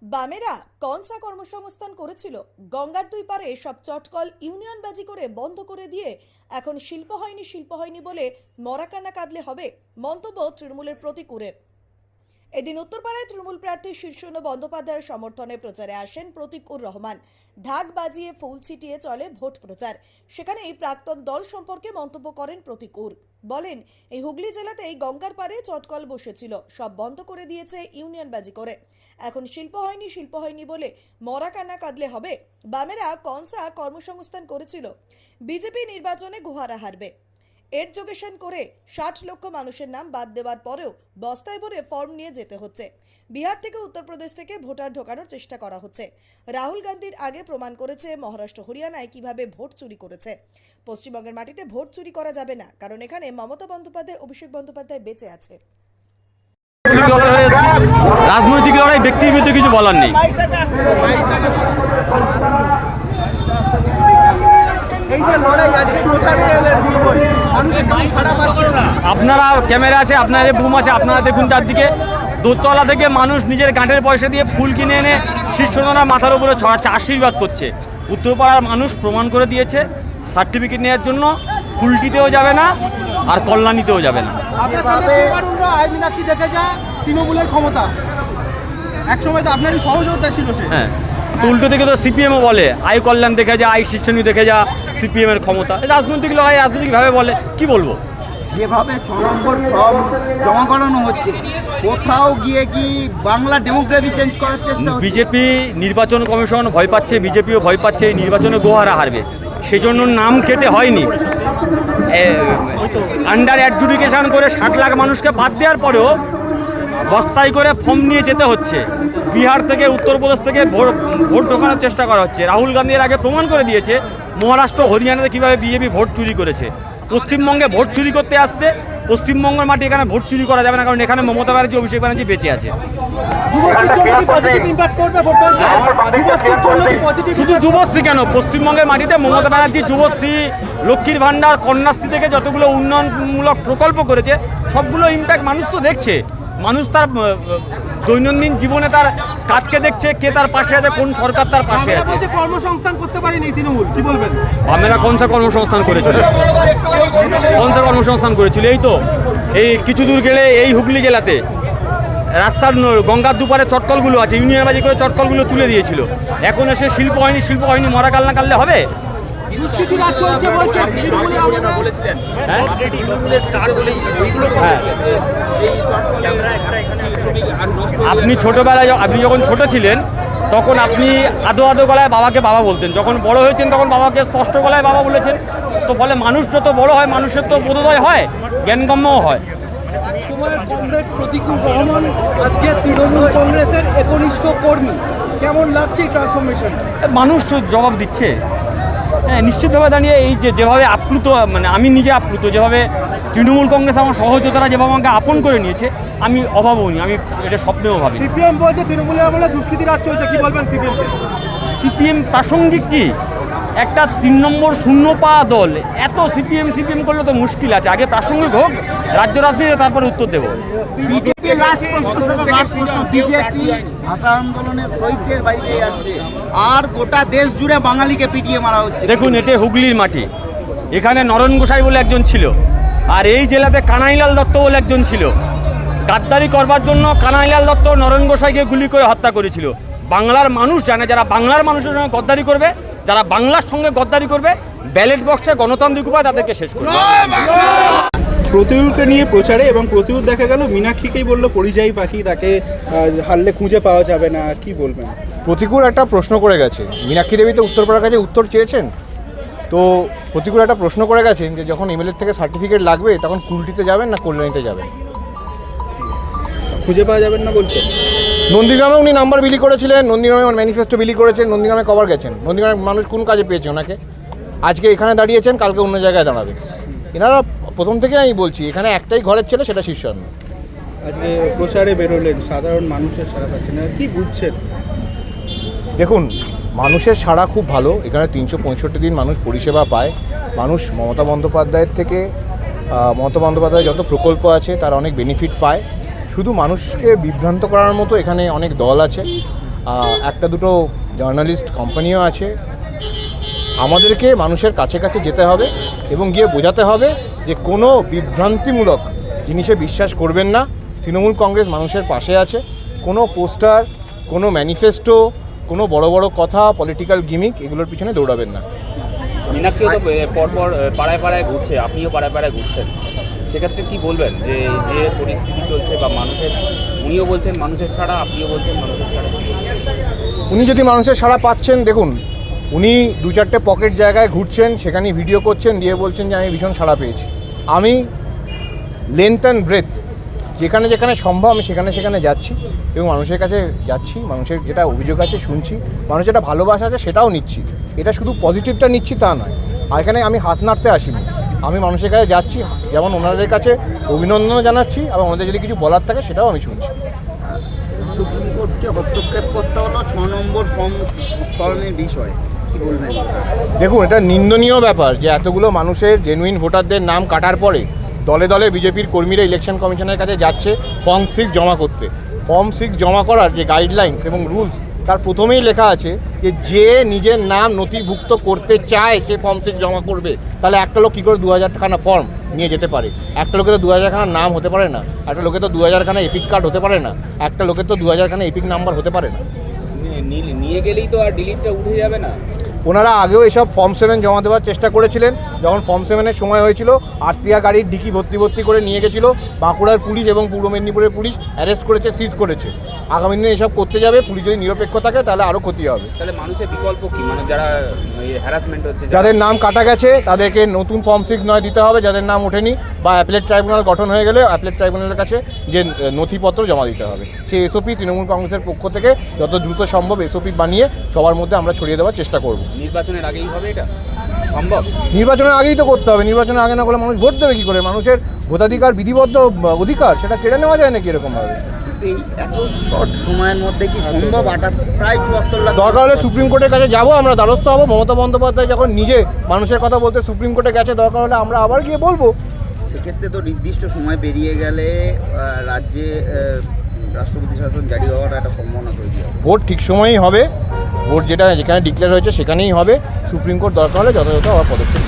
বামেরা কনসা কর্মসংস্থান করেছিল, গঙ্গার দুই পারে সব চটকল ইউনিয়নবাজি করে বন্ধ করে দিয়ে এখন শিল্প হয়নি বলে মরাকান্না কাঁদলে হবে, মন্তব্য তৃণমূলের প্রতিকূলের। এদিন উত্তরপাড়ায় তৃণমূল প্রার্থী শীর্ষেন্দু বন্দ্যোপাধ্যায়ের সমর্থনে প্রচারে আসেন প্রতীকুর রহমান। ঢাক বাজিয়ে ফুল ছিটিয়ে চলে ভোট প্রচার। সেখানে এই প্রাক্তন দল সম্পর্কে মন্তব্য করেন প্রতীকুর। বলেন, এই হুগলি জেলাতেই গঙ্গার পারে চটকল বসেছিল, সব বন্ধ করে দিয়েছে ইউনিয়নবাজি করে। এখন শিল্প হয়নি বলে মরাকান্না কাঁদলে হবে। বামেরা কনসা কর্মসংস্থান করেছিল, বিজেপি নির্বাচনে গুহারা হারবে। এডুকেশন করে 60 লক্ষ মানুষের নাম বাদ দেওয়ার পরেও বস্তায় ভরে ফর্ম নিয়ে যেতে হচ্ছে। বিহার থেকে উত্তরপ্রদেশ থেকে ভোটার ঢোকানোর চেষ্টা করা হচ্ছে। রাহুল গান্ধীর আগে প্রমাণ করেছে মহারাষ্ট্র হরিয়ানায় কিভাবে ভোট চুরি করেছে। পশ্চিমবঙ্গের মাটিতে ভোট চুরি করা যাবে না, কারণ এখানে মমতা বন্দ্যোপাধ্যায়, অভিষেক বন্দ্যোপাধ্যায় বেঁচে আছে। রাজনৈতিক লড়াই, ব্যক্তির বিরুদ্ধে কিছু বলার নেই। আপনারা ক্যামেরা আছে, আপনাদের বুম আছে, আপনারা দেখুন চারদিকে। দোতলা থেকে মানুষ নিজের গাঁটের পয়সা দিয়ে ফুল কিনে এনে শীর্ষজনের মাথার উপরে ছড়াচ্ছে, আশীর্বাদ করছে। উত্তরপাড়ার মানুষ প্রমাণ করে দিয়েছে, সার্টিফিকেট নেওয়ার জন্য কুলটিতেও যাবে না আর কল্যাণীতেও যাবে না। তৃণমূলের ক্ষমতা একসময় তো আপনারই সহযোগিতা ছিল সে। হ্যাঁ, উল্টো থেকে তো সিপিএমও বলে আই কল্যাণ দেখে যা, আই শীর্ষণী দেখে যা, সিপিএমের ক্ষমতা। রাজনৈতিক লড়াই রাজনৈতিকভাবে বলে, কি বলবো। যেভাবে 6 নম্বর ফর্ম জমা করানো হচ্ছে, কোথাও গিয়ে কি বাংলা ডেমোগ্রাফি চেঞ্জ করার চেষ্টা হচ্ছে? বিজেপি নির্বাচন কমিশন ভয় পাচ্ছে, বিজেপিও ভয় পাচ্ছে এই নির্বাচনে গোহারা হারবে। সেজন্য নাম কেটে হয়নি, আন্ডার অ্যাডজুডিকেশন করে 60 লাখ মানুষকে বাদ দেওয়ার পরেও বস্তায় করে ফর্ম নিয়ে যেতে হচ্ছে। বিহার থেকে উত্তরপ্রদেশ থেকে ভোট ঢোকানোর চেষ্টা করা হচ্ছে। রাহুল গান্ধীর আগে প্রমাণ করে দিয়েছে মহারাষ্ট্র হরিয়ানাতে কীভাবে বিজেপি ভোট চুরি করেছে। পশ্চিমবঙ্গে ভোট চুরি করতে আসছে। পশ্চিমবঙ্গের মাটি এখানে ভোট চুরি করা যাবে না, কারণ এখানে মমতা ব্যানার্জি, অভিষেক ব্যানার্জি বেঁচে আছে। শুধু যুবশ্রী কেন, পশ্চিমবঙ্গের মাটিতে মমতা ব্যানার্জি যুবশ্রী, লক্ষ্মীর ভাণ্ডার, কন্যাশ্রী থেকে যতগুলো উন্নয়নমূলক প্রকল্প করেছে সবগুলো ইম্প্যাক্ট মানুষ তো দেখছে। মানুষ তার দৈনন্দিন জীবনে তার কাজকে দেখছে, কে তার পাশে আছে, কোন সরকার তার পাশে আছে। কর্মসংস্থান করতে পারেনি তৃণমূল, কি বলবেন? আমরা কনসা কর্মসংস্থান করেছিল, এই কিছু দূর গেলে এই হুগলি জেলাতে রাস্তার গঙ্গার দুপারে চটকলগুলো আছে, ইউনিয়নবাজি করে চটকলগুলো তুলে দিয়েছিল। এখন এসে শিল্প হয়নি মরা কান্না কাটলে হবে। আপনি ছোটবেলায়, আপনি যখন ছোট ছিলেন তখন আপনি আদো গলায় বাবাকে বাবা বলতেন, যখন বড় হয়েছেন তখন বাবাকে স্পষ্ট গলায় বাবা বলেছেন। তো ফলে মানুষ যত বড় হয় মানুষের তো বোধোদয় হয়, জ্ঞানগম্যও হয়। কংগ্রেস প্রতীকুর রহমান আজকে তৃণমূল কংগ্রেসের একনিষ্ঠ কর্মী, কেমন লাগছে ট্রান্সফরমেশন? মানুষ তো জবাব দিচ্ছে। হ্যাঁ, নিশ্চিতভাবে দাঁড়িয়ে এই যেভাবে আপ্লুত, মানে আমি নিজে আপ্লুত, যেভাবে তৃণমূল কংগ্রেস আমার সহযোগিতারা যেভাবে আমাকে আপন করে নিয়েছে, আমি অভাবনীয়, আমি এটা স্বপ্নেও ভাবি। সিপিএম বলছে তৃণমূলের আমলে দুষ্কৃতি রাজ চলছে, কি বলবেন সিপিএম? সিপিএম প্রাসঙ্গিক কি? একটা 3 নম্বর শূন্য পাওয়া দল, এত সিপিএম করলে তো মুশকিল আছে। আগে প্রাসঙ্গিক হোক, রাজ্য রাজনীতিতে তারপরে উত্তর দেবো। বিজেপি লাস্ট প্রশ্ন, বিজেপি ভাষা আন্দোলনের শহীদদের বাড়িতে যাচ্ছে আর গোটা দেশ জুড়ে বাঙালিকে পিটিয়ে মারা হচ্ছে। দেখুন, এটা হুগলির মাটি, এখানে নরেন গোসাই বলে একজন ছিল, আর এই জেলাতে কানাইলাল দত্ত বলে একজন ছিল। গাদ্দারি করবার জন্য কানাইলাল দত্ত নরেন গোসাইকে গুলি করে হত্যা করেছিল। বাংলার মানুষ জানে, যারা বাংলার মানুষের সঙ্গে গদ্দারি করবে, যারা বাংলার সঙ্গে গদ্দারি করবে, ব্যালট বক্সে গণতান্ত্রিক উপায় তাদেরকে শেষ করবে। প্রতিউরকে নিয়ে প্রচারে এবং প্রতিউর দেখা গেল মীনাক্ষীকেই বললো পরিযায়ী পাখি, তাকে হারলে খুঁজে পাওয়া যাবে না, কি বলবেন? প্রতিকূল একটা প্রশ্ন করে গেছে। মীনাক্ষী দেবী তো উত্তরপাড়ার কাছে উত্তর চেয়েছেন, তো প্রতিকূল একটা প্রশ্ন করে গেছেন যে যখন এমএলএর থেকে সার্টিফিকেট লাগবে তখন কুলটিতে যাবেন না কল্যাণীতে যাবেন। খুঁজে পাওয়া যাবেন না বলছেন। নন্দীগ্রামে উনি নাম্বার বিলি করেছিলেন, নন্দীগ্রামে ম্যানিফেস্টো বিলি করেছেন। নন্দীগ্রামে কবার গেছেন? নন্দীগ্রামের মানুষ কোন কাজে পেয়েছে ওনাকে? আজকে এখানে দাঁড়িয়েছেন, কালকে অন্য জায়গায় দাঁড়াবে। এনারা প্রথম থেকে আমি বলছি, এখানে একটাই ঘরের ছেলে, সেটা শীর্ষান্ন। আজকে প্রচারে বেরোলেন, সাধারণ মানুষের সাড়া পাচ্ছেন না, কি বুঝছেন? দেখুন, মানুষের সাড়া খুব ভালো। এখানে 365 দিন মানুষ পরিষেবা পায়। মানুষ মমতা বন্দ্যোপাধ্যায়ের থেকে, মমতা বন্দ্যোপাধ্যায়ের যত প্রকল্প আছে তার অনেক বেনিফিট পায়। শুধু মানুষকে বিভ্রান্ত করার মতো এখানে অনেক দল আছে। একটা দুটো জার্নালিস্ট কোম্পানিও আছে। আমাদেরকে মানুষের কাছে কাছে যেতে হবে এবং গিয়ে বোঝাতে হবে যে কোনো বিভ্রান্তিমূলক জিনিসে বিশ্বাস করবেন না। তৃণমূল কংগ্রেস মানুষের পাশে আছে। কোনো পোস্টার, কোনো ম্যানিফেস্টো, কোনো বড় বড় কথা, পলিটিক্যাল গিমিক এগুলোর পিছনে দৌড়াবেন না। মীনাক্ষীও তো পরপর পাড়ায় পাড়ায় ঘুরছে, আপনিও পাড়ায় পাড়ায় ঘুরছেন, সেক্ষেত্রে কি বলবেন যে যে পরিস্থিতি চলছে বা মানুষের, উনিও বলছেন মানুষের সাড়া, আপনিও বলছেন মানুষের সাড়া? উনি যদি মানুষের সাড়া পাচ্ছেন, দেখুন উনি 2-4টে পকেট জায়গায় ঘুরছেন, সেখানে ভিডিও করছেন, দিয়ে বলছেন যে আমি ভীষণ সাড়া পেয়েছি। আমি লেন্থ অ্যান্ড ব্রেথ যেখানে যেখানে সম্ভব আমি সেখানে সেখানে যাচ্ছি এবং মানুষের কাছে যাচ্ছি, মানুষের যেটা অভিযোগ আছে শুনছি, মানুষের যেটা ভালোবাসা আছে সেটাও নিচ্ছি। এটা শুধু পজিটিভটা নিচ্ছি তা নয়, আর এখানে আমি হাত নাড়তে আসিনি, আমি মানুষের কাছে যাচ্ছি, যেমন ওনাদের কাছে অভিনন্দনও জানাচ্ছি এবং ওনাদের যদি কিছু বলার থাকে সেটাও আমি শুনছি। সুপ্রিম কোর্টকে হস্তক্ষেপ করতে হলো 6 নম্বর ফর্মের বিষয়, কি বলবেন? দেখুন, এটা নিন্দনীয় ব্যাপার যে এতগুলো মানুষের জেনুইন ভোটারদের নাম কাটার পরে দলে দলে বিজেপির কর্মীরা ইলেকশন কমিশনের কাছে যাচ্ছে ফর্ম 6 জমা করতে। ফর্ম 6 জমা করার যে গাইডলাইন্স এবং রুলস, তার প্রথমেই লেখা আছে যে নিজের নাম নথিভুক্ত করতে চায় সে ফর্ম 6 জমা করবে। তাহলে একটা লোক কী করে 2000খানা ফর্ম নিয়ে যেতে পারে? একটা লোকে তো 2000খানা নাম হতে পারে না, একটা লোকে তো 2000খানা এপিক কার্ড হতে পারে না, একটা লোকের তো 2000খানা এপিক নাম্বার হতে পারে না। নিয়ে গেলেই তো আর ডিলিটটা উঠে যাবে না। ওনারা আগেও এসব ফর্ম 7 জমা দেওয়ার চেষ্টা করেছিলেন। যখন ফর্ম 7-এর সময় হয়েছিল, আটটিয়া গাড়ির ডিকি ভর্তি করে নিয়ে গেছিলো। বাঁকুড়ার পুলিশ এবং পূর্ব মেদিনীপুরের পুলিশ অ্যারেস্ট করেছে, সিজ করেছে। আগামী দিনে এসব করতে যাবে, পুলিশ যদি নিরপেক্ষ থাকে তাহলে আরও ক্ষতি হবে। তাহলে মানুষের বিকল্প কি? মানে যারা হ্যারাসমেন্ট হচ্ছে, যাদের নাম কাটা গেছে তাদেরকে নতুন ফর্ম 6 নয় দিতে হবে, যাদের নাম ওঠেনি বা অ্যাপিলেট ট্রাইব্যুনাল গঠন হয়ে গেলে অ্যাপিলেট ট্রাইব্যুনালের কাছে যে নথিপত্র জমা দিতে হবে। সেই এসওপি তৃণমূল কংগ্রেসের পক্ষ থেকে যত দ্রুত সম্ভব এসওপি বানিয়ে সবার মধ্যে আমরা ছড়িয়ে দেওয়ার চেষ্টা করব। নির্বাচনের আগেই হবে এটা সম্ভব? নির্বাচনের আগেই তো করতে হবে। নির্বাচনের আগে না করলে মানুষ ভোট দেবে কী করে? মানুষের ভোটাধিকার বিধিবদ্ধ অধিকার, সেটা কেড়ে নেওয়া যায় নাকি এরকমভাবে? কিন্তু এই এত শর্ট সময়ের মধ্যে কি সম্ভব? প্রায় 74 লাখ। দরকার হলে সুপ্রিম কোর্টের কাছে যাবো, আমরা দ্বারস্থ হবো। মমতা বন্দ্যোপাধ্যায় যখন নিজে মানুষের কথা বলতে সুপ্রিম কোর্টে গেছে, দরকার হলে আমরা আবার গিয়ে বলবো। সেক্ষেত্রে তো নির্দিষ্ট সময় পেরিয়ে গেলে রাজ্যে রাষ্ট্রপতি শাসন জারি হওয়ার একটা সম্ভাবনা তৈরি হবে। ভোট ঠিক সময়ই হবে, ভোট যেখানে ডিক্লেয়ার হয়েছে সেখানেই হবে। সুপ্রিম কোর্ট দরকার হলে যথাযথ আবার পদক্ষেপ।